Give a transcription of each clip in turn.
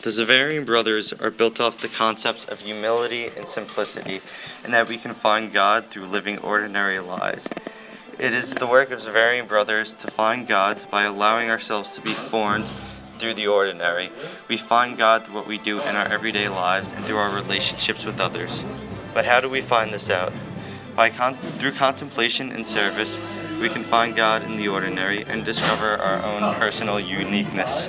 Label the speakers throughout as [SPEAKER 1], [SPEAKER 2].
[SPEAKER 1] The Xaverian brothers are built off the concepts of humility and simplicity, and that we can find God through living ordinary lives. It is the work of Xaverian brothers to find God by allowing ourselves to be formed through the ordinary. We find God through what we do in our everyday lives and through our relationships with others. But how do we find this out? Through contemplation and service, we can find God in the ordinary and discover our own personal uniqueness.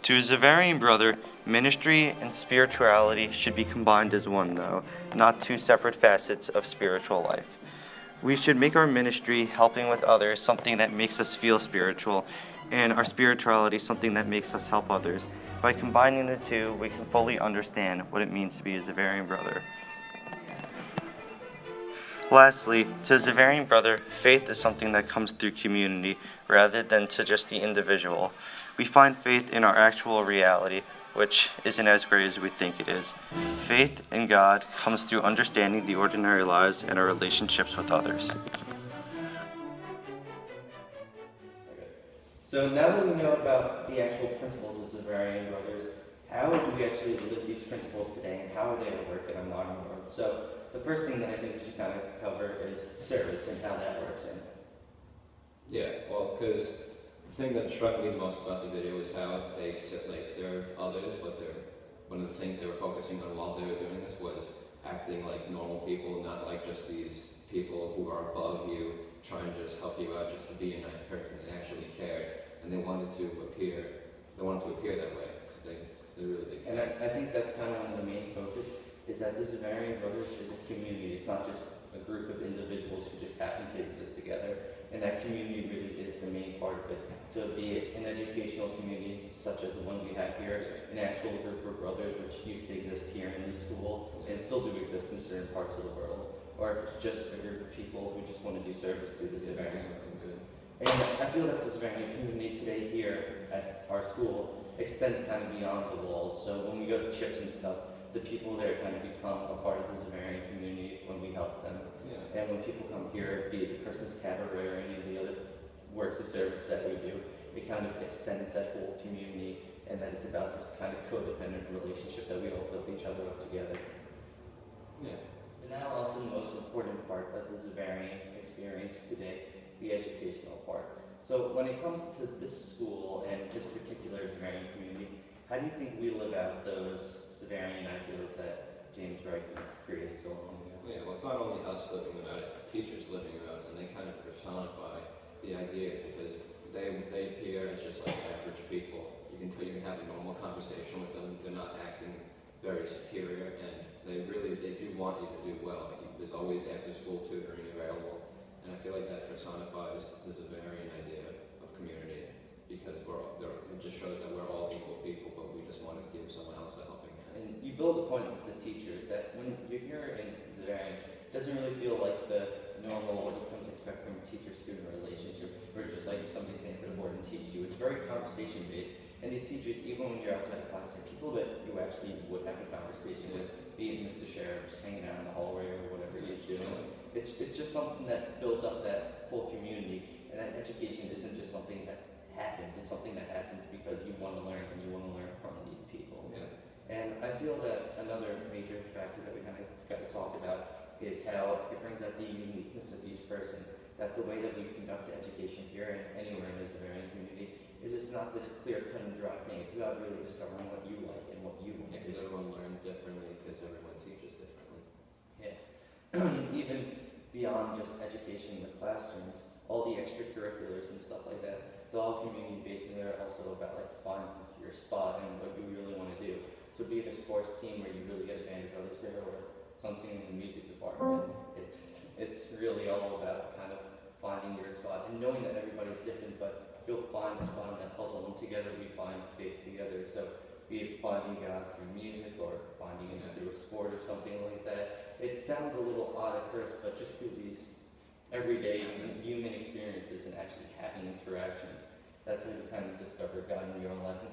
[SPEAKER 1] To a Xaverian brother, ministry and spirituality should be combined as one, though, not two separate facets of spiritual life. We should make our ministry, helping with others, something that makes us feel spiritual, and our spirituality something that makes us help others. By combining the two, we can fully understand what it means to be a Xaverian brother. Lastly, to a Xaverian brother, faith is something that comes through community rather than to just the individual. We find faith in our actual reality, which isn't as great as we think it is. Faith in God comes through understanding the ordinary lives and our relationships with others.
[SPEAKER 2] So now that we know about the actual principles of Xaverian brothers, how do we actually live these principles today, and how are they at work in our modern world? So the first thing that I think we should kind of cover is service and how that works in.
[SPEAKER 3] Yeah, well, because the thing that struck me the most about the video was how they served others, one of the things they were focusing on while they were doing this was acting like normal people, not like just these people who are above you, trying to just help you out, just to be a nice person. They actually cared, and they wanted to appear that way, because they really did care.
[SPEAKER 2] And I think that's kind of one of the main focus, is that the Xaverian brothers is a community. It's not just a group of individuals who just happen to exist together, and that community really is the main part of it. So be it an educational community, such as the one we have here, an actual group of brothers which used to exist here in the school, and still do exist in certain parts of the world, or if it's just a group of people who just want to do service through the Xaverian. And I feel that the Xaverian community today here at our school extends kind of beyond the walls. So when we go to chips and stuff, the people there kind of become a part of the Xaverian community when we help them.
[SPEAKER 3] Yeah.
[SPEAKER 2] And when people come here, be it the Christmas cabaret or any of the other works of service that we do, it kind of extends that whole community, and that it's about this kind of codependent relationship that we all build each other up together.
[SPEAKER 3] Yeah.
[SPEAKER 2] And now on to the most important part of the Xaverian experience today, the educational part. So when it comes to this school and this particular Xaverian community, how do you think we live out those Xaverian ideals that James Wright created so long ago?
[SPEAKER 3] Yeah, well, it's not only us living them out, it's the teachers living them out, and they kind of personify the idea, because they appear as just like average people. You can have a normal conversation with them. They're not acting very superior, and they do want you to do well. There's always after school tutoring available, and I feel like that personifies the Xaverian idea of community, because it just shows that we're all equal people, but we just want to give someone else a helping hand.
[SPEAKER 2] And you build a point with the teachers that when you're here in Xaverian, it doesn't really feel like the normal, what you come to expect from a teacher-student relationship, where it's just like somebody stands at a board and teaches you. It's very conversation-based, and these teachers, even when you're outside of class, are people that you actually would have a conversation with, be it Mr. Sheriff, just hanging out in the hallway or whatever he's doing. It's just something that builds up that whole community, and that education isn't just something that happens. It's something that happens because you want to learn, and you want to learn from these people.
[SPEAKER 3] Yeah.
[SPEAKER 2] And I feel that another major factor that we kind of got to talk about is how it brings out the uniqueness of each person. That the way that we conduct education here and anywhere in the Xaverian community is it's not this clear-cut and dry thing. It's about really discovering what you like and what you want.
[SPEAKER 3] Yeah, because everyone learns differently, because everyone teaches differently.
[SPEAKER 2] Yeah. Even beyond just education in the classrooms, all the extracurriculars and stuff like that, the all community-based, and they're also about like finding your spot and what you really want to do. So be it a sports team where you really get a band of brothers there, or something in the music department, it's really all about kind of finding your spot and knowing that everybody's different, but you'll find a spot in that puzzle, and together we find faith together. So be it finding God through music or finding Him through a sport or something like that. It sounds a little odd at first, but just through these everyday human experiences and actually having interactions, that's how you kind of discover God in your own life and